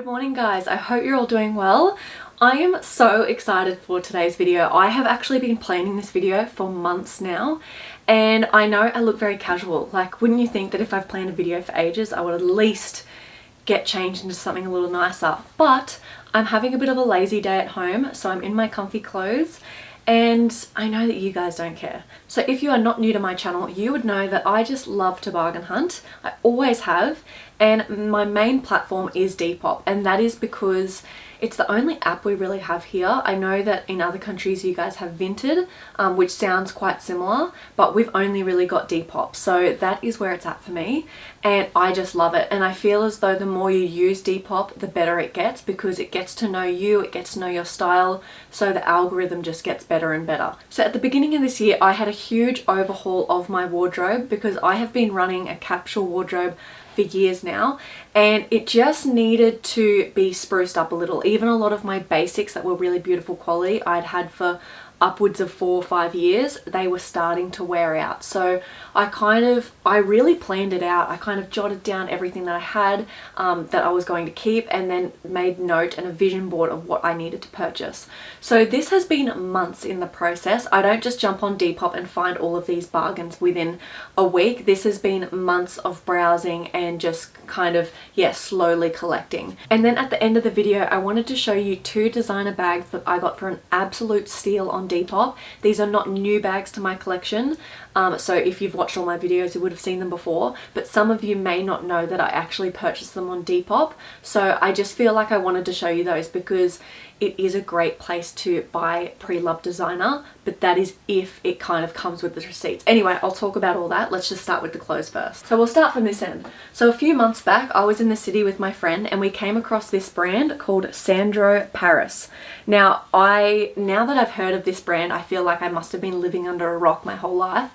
morning guys, I hope you're all doing well. I am so excited for today's video. I have actually been planning this video for months now, and I know I look very casual. Like, wouldn't you think that if I've planned a video for ages I would at least get changed into something a little nicer? But I'm having a bit of a lazy day at home, so I'm in my comfy clothes, and I know that you guys don't care. So if you are not new to my channel, you would know that I just love to bargain hunt. I always have, and my main platform is Depop, and that is because it's the only app we really have here. I know that in other countries you guys have Vinted, which sounds quite similar, but we've only really got Depop. So that is where it's at for me, and I just love it. And I feel as though the more you use Depop, the better it gets, because it gets to know you, it gets to know your style, so the algorithm just gets better and better. So at the beginning of this year, I had a huge overhaul of my wardrobe because I have been running a capsule wardrobe for years now, and it just needed to be spruced up a little. Even a lot of my basics that were really beautiful quality I'd had for upwards of 4 or 5 years, they were starting to wear out. So I really planned it out. I kind of jotted down everything that I had that I was going to keep, and then made note and a vision board of what I needed to purchase. So this has been months in the process. I don't just jump on Depop and find all of these bargains within a week. This has been months of browsing and just kind of, yeah, slowly collecting. And then at the end of the video, I wanted to show you 2 designer bags that I got for an absolute steal on Depop. These are not new bags to my collection, so if you've watched all my videos you would have seen them before, but some of you may not know that I actually purchased them on Depop. So I just feel like I wanted to show you those because it is a great place to buy pre-loved designer, but that is if it kind of comes with the receipts. Anyway, I'll talk about all that. Let's just start with the clothes first. So we'll start from this end. So a few months back, I was in the city with my friend and we came across this brand called Sandro Paris. Now that I've heard of this brand, I feel like I must have been living under a rock my whole life,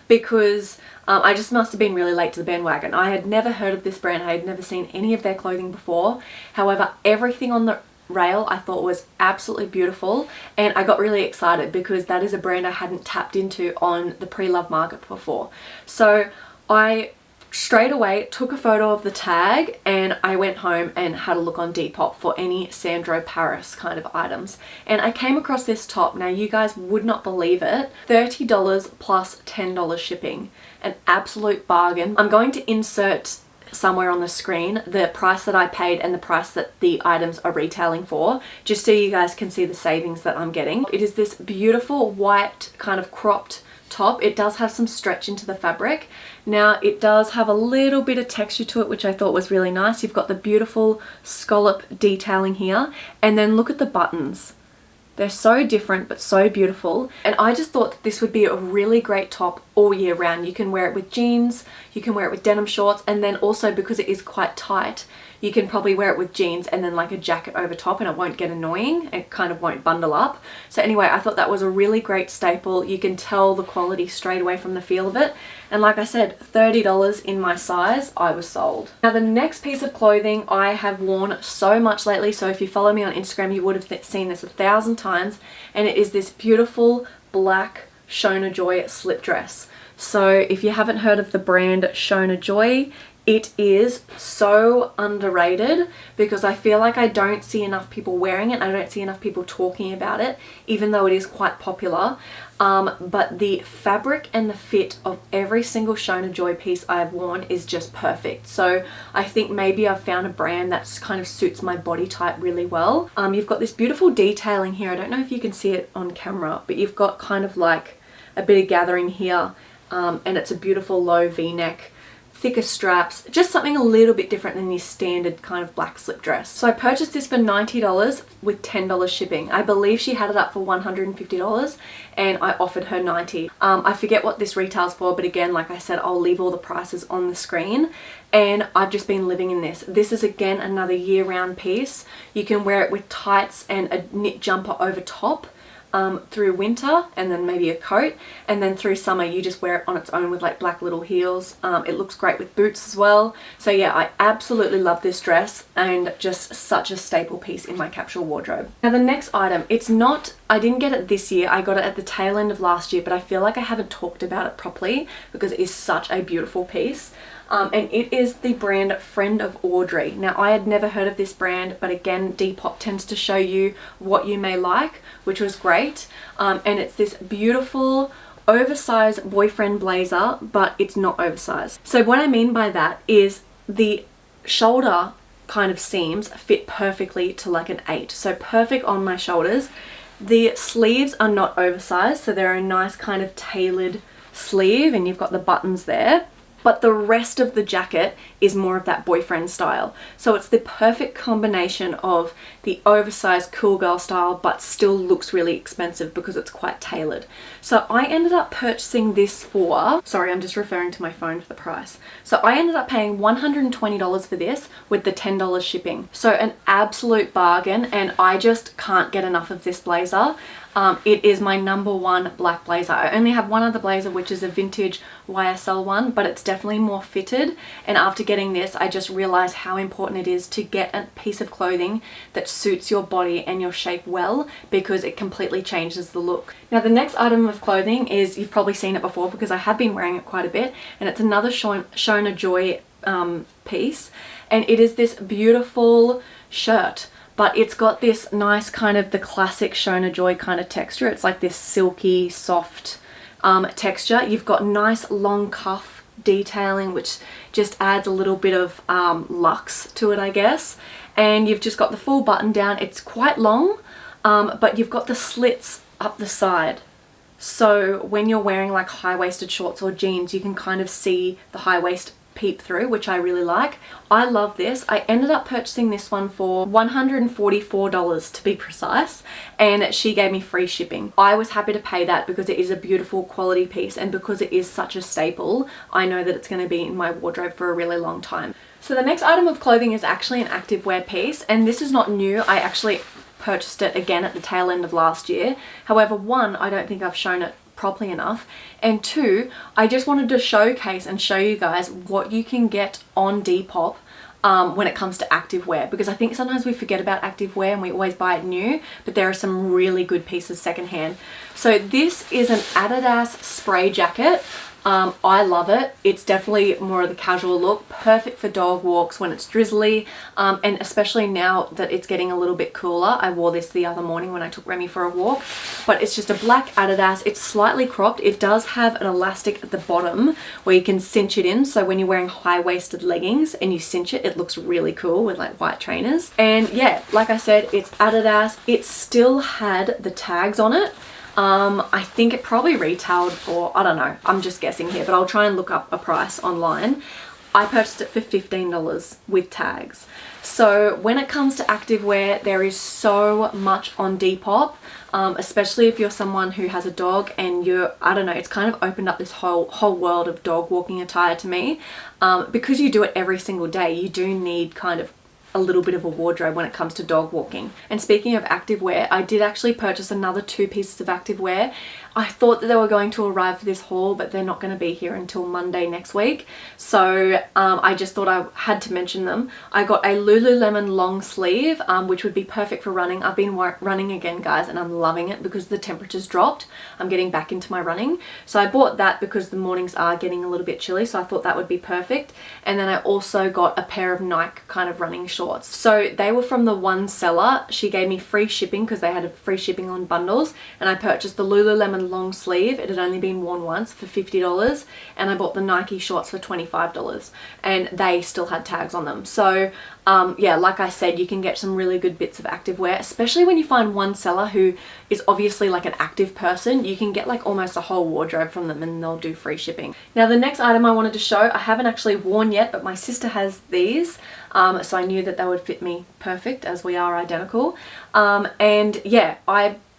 because I just must have been really late to the bandwagon. I had never heard of this brand. I had never seen any of their clothing before. However, everything on the rail I thought was absolutely beautiful, and I got really excited because that is a brand I hadn't tapped into on the pre-love market before. So I straight away took a photo of the tag and I went home and had a look on Depop for any Sandro Paris kind of items, and I came across this top. Now you guys would not believe it, $30 plus $10 shipping, an absolute bargain. I'm going to insert somewhere on the screen the price that I paid and the price that the items are retailing for, just so you guys can see the savings that I'm getting. It is this beautiful white kind of cropped top. It does have some stretch into the fabric. Now it does have a little bit of texture to it, which I thought was really nice. You've got the beautiful scallop detailing here, and then look at the buttons. They're so different but so beautiful, and I just thought that this would be a really great top all year round. You can wear it with jeans, you can wear it with denim shorts, and then also because it is quite tight, you can probably wear it with jeans and then like a jacket over top, and it won't get annoying. It kind of won't bundle up. So anyway, I thought that was a really great staple. You can tell the quality straight away from the feel of it. And like I said, $30 in my size, I was sold. Now the next piece of clothing I have worn so much lately, so if you follow me on Instagram you would have seen this 1,000 times, and it is this beautiful black Shona Joy slip dress. So if you haven't heard of the brand Shona Joy, it is so underrated because I feel like I don't see enough people wearing it. I don't see enough people talking about it, even though it is quite popular. But the fabric and the fit of every single Shona Joy piece I've worn is just perfect. So I think maybe I've found a brand that kind of suits my body type really well. You've got this beautiful detailing here. I don't know if you can see it on camera, but you've got kind of like a bit of gathering here, and it's a beautiful low V-neck, thicker straps, just something a little bit different than your standard kind of black slip dress. So I purchased this for $90 with $10 shipping. I believe she had it up for $150 and I offered her $90. I forget what this retails for, but again, like I said, I'll leave all the prices on the screen, and I've just been living in this. This is again another year-round piece. You can wear it with tights and a knit jumper over top. Through winter, and then maybe a coat, and then through summer you just wear it on its own with like black little heels. It looks great with boots as well. So yeah, I absolutely love this dress, and just such a staple piece in my capsule wardrobe. Now the next item, I didn't get it this year, I got it at the tail end of last year, but I feel like I haven't talked about it properly because it is such a beautiful piece. and it is the brand Friend of Audrey. Now, I had never heard of this brand, but again, Depop tends to show you what you may like, which was great. And it's this beautiful oversized boyfriend blazer, but it's not oversized. So what I mean by that is the shoulder kind of seams fit perfectly to like an 8, so perfect on my shoulders. The sleeves are not oversized, so they're a nice kind of tailored sleeve, and you've got the buttons there. But the rest of the jacket is more of that boyfriend style. So it's the perfect combination of the oversized cool girl style, but still looks really expensive because it's quite tailored. So I ended up purchasing this for, sorry, I'm just referring to my phone for the price. So I ended up paying $120 for this with the $10 shipping. So an absolute bargain, and I just can't get enough of this blazer. It is my #1 black blazer. I only have one other blazer, which is a vintage YSL one, but it's definitely more fitted. And after getting this, I just realized how important it is to get a piece of clothing that suits your body and your shape well, because it completely changes the look. Now, the next item of clothing is, you've probably seen it before because I have been wearing it quite a bit, and it's another Shona Joy piece, and it is this beautiful shirt. But it's got this nice kind of the classic Shona Joy kind of texture. It's like this silky, soft texture. You've got nice long cuff detailing, which just adds a little bit of luxe to it, I guess. And you've just got the full button down. It's quite long, but you've got the slits up the side. So when you're wearing like high-waisted shorts or jeans, you can kind of see the high waist peep through, which I really like. I love this. I ended up purchasing this one for $144 to be precise, and she gave me free shipping. I was happy to pay that because it is a beautiful quality piece, and because it is such a staple, I know that it's going to be in my wardrobe for a really long time. So the next item of clothing is actually an activewear piece, and this is not new. I actually purchased it again at the tail end of last year. However, one, I don't think I've shown it properly enough, and two, I just wanted to showcase and show you guys what you can get on Depop when it comes to activewear, because I think sometimes we forget about activewear and we always buy it new, but there are some really good pieces secondhand. So this is an Adidas spray jacket. I love it. It's definitely more of the casual look, perfect for dog walks when it's drizzly, and especially now that it's getting a little bit cooler. I wore this the other morning when I took Remy for a walk, but it's just a black Adidas. It's slightly cropped. It does have an elastic at the bottom where you can cinch it in, so when you're wearing high-waisted leggings and you cinch it, it looks really cool with like white trainers. And yeah, like I said, it's Adidas. It still had the tags on it. I think it probably retailed for, I don't know, I'm just guessing here, but I'll try and look up a price online. I purchased it for $15 with tags. So when it comes to activewear, there is so much on Depop, especially if you're someone who has a dog and you're, I don't know, it's kind of opened up this whole world of dog walking attire to me. Because you do it every single day, you do need kind of a little bit of a wardrobe when it comes to dog walking. And speaking of activewear, I did actually purchase another 2 pieces of activewear. I thought that they were going to arrive for this haul, but they're not going to be here until Monday next week. So I just thought I had to mention them. I got a Lulu Lemon long sleeve, which would be perfect for running. I've been running again, guys, and I'm loving it because the temperature's dropped. I'm getting back into my running. So I bought that because the mornings are getting a little bit chilly, so I thought that would be perfect. And then I also got a pair of Nike kind of running shorts. So they were from the one seller. She gave me free shipping because they had a free shipping on bundles, and I purchased the Lululemon long sleeve. It had only been worn once for $50, and I bought the Nike shorts for $25, and they still had tags on them. So yeah, like I said, you can get some really good bits of activewear, especially when you find one seller who is obviously like an active person. You can get like almost a whole wardrobe from them, and they'll do free shipping. Now, the next item I wanted to show, I haven't actually worn yet, but my sister has these, so I knew that they would fit me perfect as we are identical. And yeah,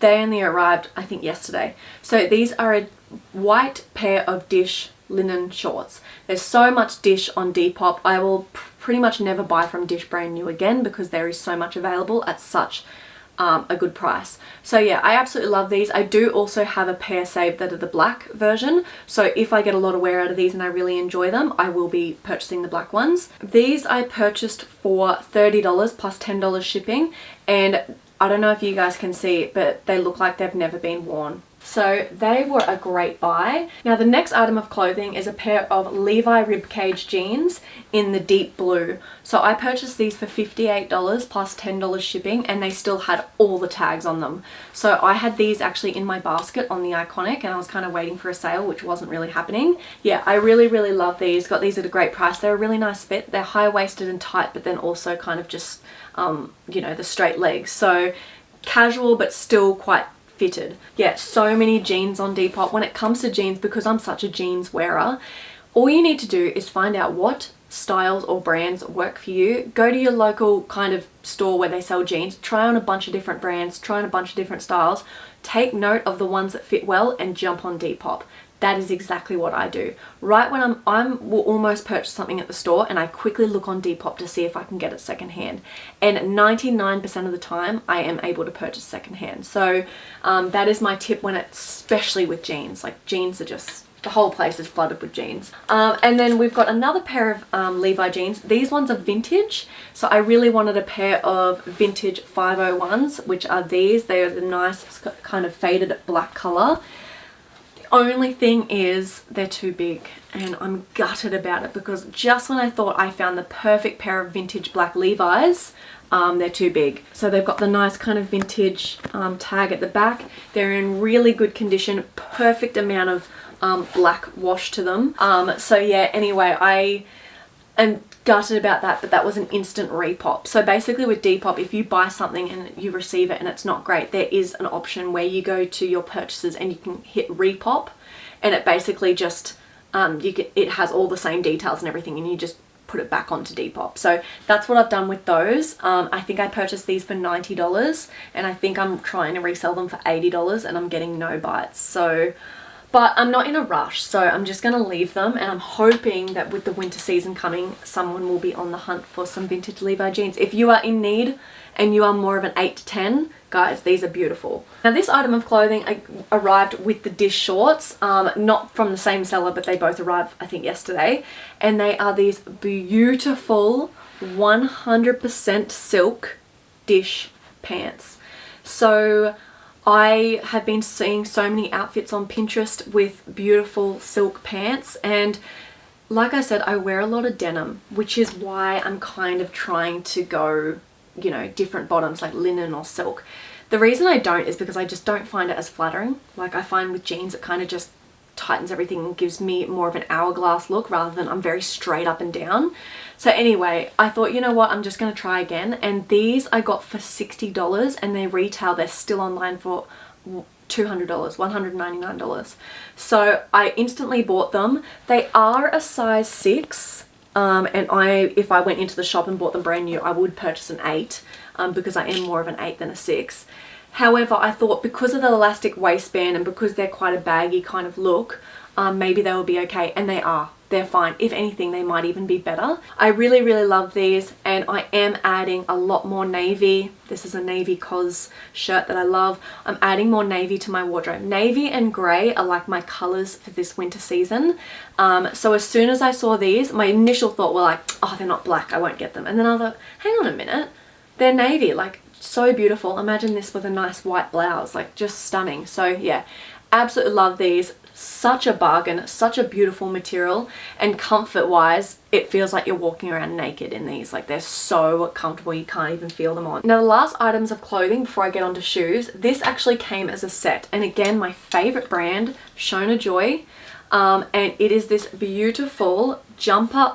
they only arrived, I think, yesterday. So these are a white pair of Dissh linen shorts. There's so much Dissh on Depop. I will pretty much never buy from Dissh brand new again because there is so much available at such a good price. So yeah, I absolutely love these. I do also have a pair saved that are the black version, so if I get a lot of wear out of these and I really enjoy them, I will be purchasing the black ones. These I purchased for $30 plus $10 shipping, and I don't know if you guys can see, but they look like they've never been worn. So they were a great buy. Now the next item of clothing is a pair of Levi ribcage jeans in the deep blue. So I purchased these for $58 plus $10 shipping, and they still had all the tags on them. So I had these actually in my basket on the Iconic, and I was kind of waiting for a sale, which wasn't really happening. Yeah, I really love these. Got these at a great price. They're a really nice fit. They're high-waisted and tight, but then also kind of just, you know, the straight legs. So casual, but still quite fitted. Yeah, so many jeans on Depop. When it comes to jeans, because I'm such a jeans wearer, all you need to do is find out what styles or brands work for you. Go to your local kind of store where they sell jeans, try on a bunch of different brands, try on a bunch of different styles, take note of the ones that fit well and jump on Depop. That is exactly what I do. Right when will almost purchase something at the store, and I quickly look on Depop to see if I can get it secondhand. And 99% of the time I am able to purchase secondhand. So that is my tip when it's, especially with jeans. Like jeans are just, the whole place is flooded with jeans. And then we've got another pair of Levi jeans. These ones are vintage. So I really wanted a pair of vintage 501s, which are these. They are the nice kind of faded black color. Only thing is they're too big, and I'm gutted about it, because just when I thought I found the perfect pair of vintage black Levi's, they're too big. So they've got the nice kind of vintage tag at the back. They're in really good condition, perfect amount of black wash to them. So yeah, anyway, I am gutted about that, but that was an instant repop. So basically with Depop, if you buy something and you receive it and it's not great, there is an option where you go to your purchases and you can hit repop, and it basically just it has all the same details and everything, and you just put it back onto Depop. So that's what I've done with those. I think I purchased these for $90, and I think I'm trying to resell them for $80, and I'm getting no bites. So but I'm not in a rush, so I'm just going to leave them, and I'm hoping that with the winter season coming, someone will be on the hunt for some vintage Levi jeans. If you are in need and you are more of an 8 to 10, guys, these are beautiful. Now this item of clothing arrived with the Dissh shorts, not from the same seller, but they both arrived I think yesterday, and they are these beautiful 100% silk Dissh pants. So I have been seeing so many outfits on Pinterest with beautiful silk pants, and like I said, I wear a lot of denim, which is why I'm kind of trying to go, you know, different bottoms like linen or silk. The reason I don't is because I just don't find it as flattering. Like I find with jeans it kind of just tightens everything and gives me more of an hourglass look rather than I'm very straight up and down. So anyway, I thought, you know what, I'm just going to try again, and these I got for $60, and they retail, they're still online for $200, $199. So I instantly bought them. They are a size 6, and if I went into the shop and bought them brand new, I would purchase an 8, because I am more of an 8 than a 6. However, I thought because of the elastic waistband and because they're quite a baggy kind of look, maybe they will be okay, and they are. They're fine. If anything, they might even be better. I really love these, and I am adding a lot more navy. This is a navy cos shirt that I love. I'm adding more navy to my wardrobe. Navy and grey are like my colours for this winter season. So as soon as I saw these, my initial thought were like, oh, they're not black, I won't get them. And then I thought, hang on a minute, they're navy, like so beautiful. Imagine this with a nice white blouse, like just stunning. So yeah, absolutely love these. Such a bargain, such a beautiful material, and comfort wise it feels like you're walking around naked in these. Like they're so comfortable you can't even feel them on. Now the last items of clothing before I get on to shoes, this actually came as a set, and again my favorite brand, Shona Joy, and it is this beautiful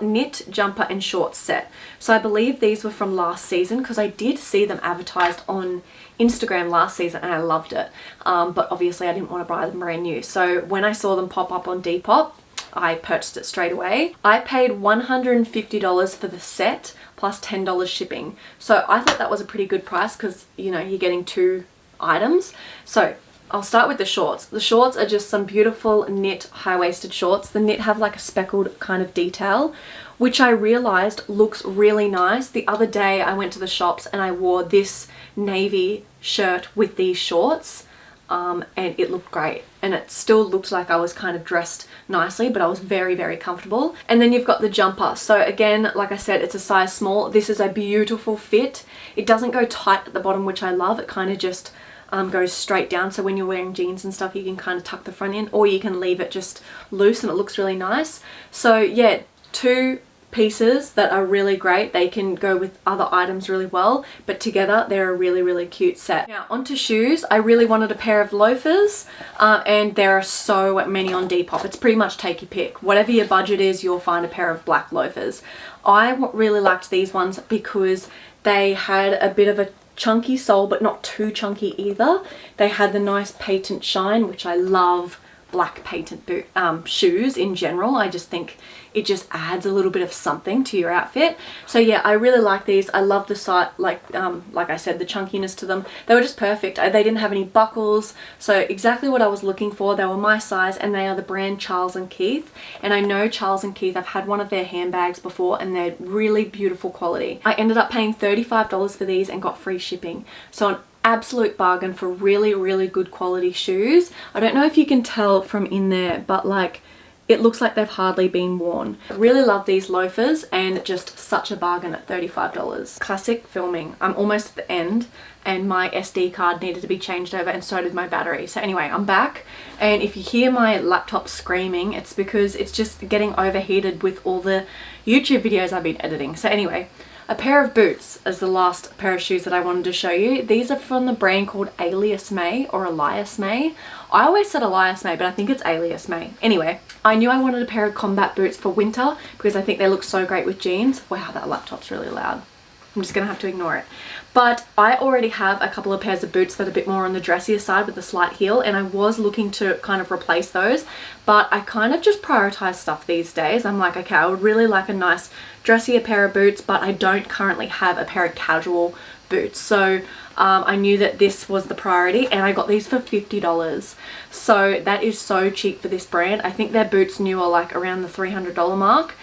knit jumper and shorts set. So I believe these were from last season, because I did see them advertised on Instagram last season and I loved it, but obviously I didn't want to buy them brand new. So when I saw them pop up on Depop, I purchased it straight away. I paid $150 for the set plus $10 shipping. So I thought that was a pretty good price, because you know you're getting 2 items. So I'll start with the shorts. The shorts are just some beautiful knit high-waisted shorts. The knit have like a speckled kind of detail, which I realized looks really nice. The other day I went to the shops and I wore this navy shirt with these shorts, and it looked great, and it still looked like I was kind of dressed nicely, but I was very comfortable. And then you've got the jumper. So again, like I said, it's a size small. This is a beautiful fit. It doesn't go tight at the bottom, which I love. It kind of just goes straight down, so when you're wearing jeans and stuff you can kind of tuck the front in, or you can leave it just loose and it looks really nice. So yeah, two pieces that are really great. They can go with other items really well, but together they're a really cute set. Now onto shoes. I really wanted a pair of loafers, and there are so many on Depop. It's pretty much take your pick. Whatever your budget is, you'll find a pair of black loafers. I really liked these ones because they had a bit of a chunky sole, but not too chunky either. They had the nice patent shine, which I love black patent shoes in general. I just think it just adds a little bit of something to your outfit. So yeah, I really like these. I love the side, like I said, the chunkiness to them. They were just perfect. They didn't have any buckles, so exactly what I was looking for. They were my size, and they are the brand Charles & Keith. And I know Charles & Keith, I've had one of their handbags before, and they're really beautiful quality. I ended up paying $35 for these and got free shipping. So an absolute bargain for really good quality shoes. I don't know if you can tell from in there, but like, it looks like they've hardly been worn. I really love these loafers, and just such a bargain at $35. Classic filming. I'm almost at the end and my SD card needed to be changed over, and so did my battery. So anyway, I'm back, and if you hear my laptop screaming, it's because it's just getting overheated with all the YouTube videos I've been editing. So anyway, a pair of boots as the last pair of shoes that I wanted to show you. These are from the brand called Alias Mae or Alias Mae. I always said Alias Mae, but I think it's Alias Mae. Anyway, I knew I wanted a pair of combat boots for winter because I think they look so great with jeans. Wow, that laptop's really loud. I'm just gonna have to ignore it. But I already have a couple of pairs of boots that are a bit more on the dressier side with a slight heel, and I was looking to kind of replace those, but I kind of just prioritize stuff these days. I'm like, okay, I would really like a nice dressier pair of boots, but I don't currently have a pair of casual boots. So I knew that this was the priority, and I got these for $50. So that is so cheap for this brand. I think their boots new are like around the $300 mark.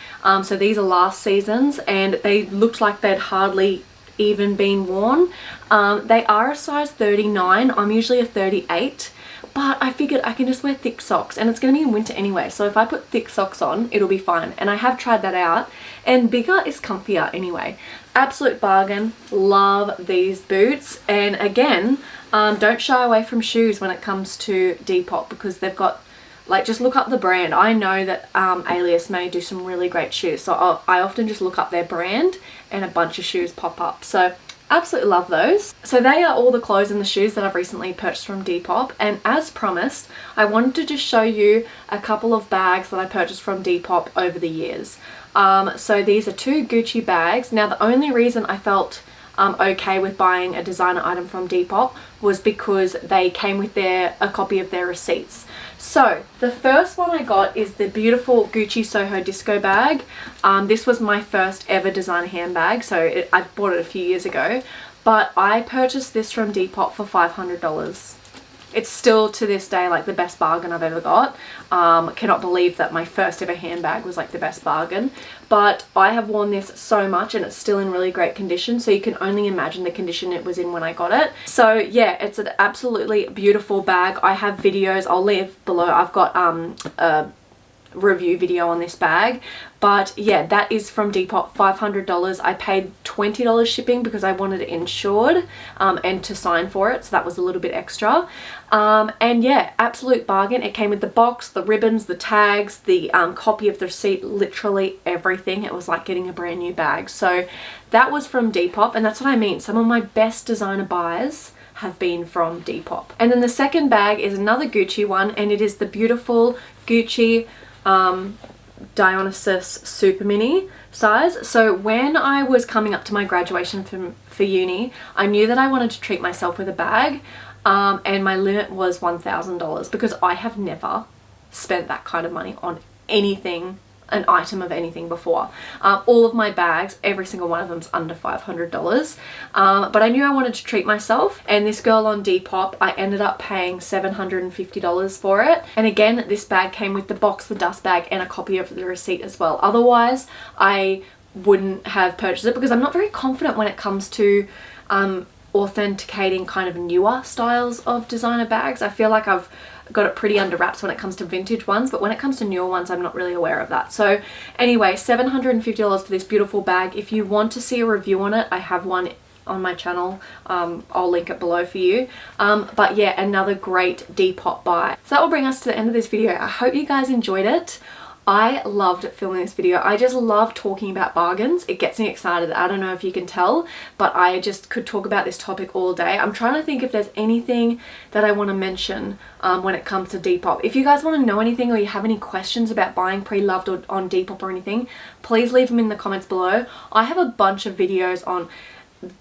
So these are last season's, and they looked like they'd hardly even been worn. They are a size 39. I'm usually a 38. But I figured I can just wear thick socks, and it's going to be in winter anyway, so if I put thick socks on, it'll be fine. And I have tried that out, and bigger is comfier anyway. Absolute bargain. Love these boots. And again, don't shy away from shoes when it comes to Depop, because they've got, like, just look up the brand. I know that Alias Mae do some really great shoes, so I often just look up their brand and a bunch of shoes pop up. So absolutely love those. So they are all the clothes and the shoes that I've recently purchased from Depop, and as promised, I wanted to just show you a couple of bags that I purchased from Depop over the years. So these are two Gucci bags. Now the only reason I felt okay with buying a designer item from Depop was because they came with a copy of their receipts. So the first one I got is the beautiful Gucci Soho Disco bag. This was my first ever designer handbag, so I bought it a few years ago, but I purchased this from Depop for $500. It's still to this day like the best bargain I've ever got. Cannot believe that my first ever handbag was like the best bargain, but I have worn this so much and it's still in really great condition, so you can only imagine the condition it was in when I got it. So yeah, it's an absolutely beautiful bag. I have videos, I'll leave below. I've got a review video on this bag, but yeah, that is from Depop, $500. I paid $20 shipping because I wanted it insured and to sign for it, so that was a little bit extra. And yeah, absolute bargain. It came with the box, the ribbons, the tags, the copy of the receipt, literally everything. It was like getting a brand new bag. So that was from Depop, and that's what I mean. Some of my best designer buys have been from Depop. And then the second bag is another Gucci one, and it is the beautiful Gucci Dionysus Super Mini size. So when I was coming up to my graduation for uni, I knew that I wanted to treat myself with a bag, and my limit was $1,000 because I have never spent that kind of money on anything, an item of anything before. All of my bags, every single one of them is under $500, but I knew I wanted to treat myself, and this girl on Depop, I ended up paying $750 for it. And again, this bag came with the box, the dust bag, and a copy of the receipt as well. Otherwise I wouldn't have purchased it because I'm not very confident when it comes to authenticating kind of newer styles of designer bags. I feel like I've got it pretty under wraps when it comes to vintage ones, but when it comes to newer ones, I'm not really aware of that. So anyway, $750 for this beautiful bag. If you want to see a review on it, I have one on my channel. I'll link it below for you. But yeah, another great Depop buy. So that will bring us to the end of this video. I hope you guys enjoyed it. I loved filming this video. I just love talking about bargains. It gets me excited. I don't know if you can tell, but I just could talk about this topic all day. I'm trying to think if there's anything that I want to mention when it comes to Depop. If you guys want to know anything or you have any questions about buying pre-loved or on Depop or anything, please leave them in the comments below. I have a bunch of videos on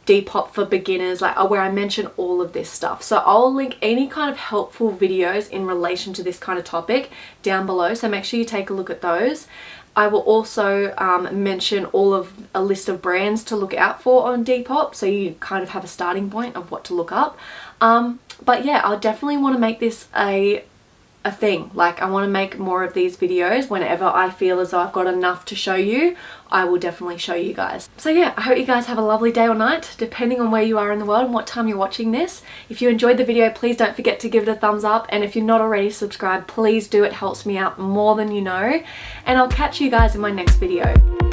Depop for beginners, like where I mention all of this stuff, so I'll link any kind of helpful videos in relation to this kind of topic down below, so make sure you take a look at those. I will also mention all of a list of brands to look out for on Depop, so you kind of have a starting point of what to look up. But yeah, I'll definitely want to make this a thing. Like, I want to make more of these videos. Whenever I feel as though I've got enough to show you, I will definitely show you guys. So yeah, I hope you guys have a lovely day or night, depending on where you are in the world and what time you're watching this. If you enjoyed the video, please don't forget to give it a thumbs up, and if you're not already subscribed, please do. It helps me out more than you know, and I'll catch you guys in my next video.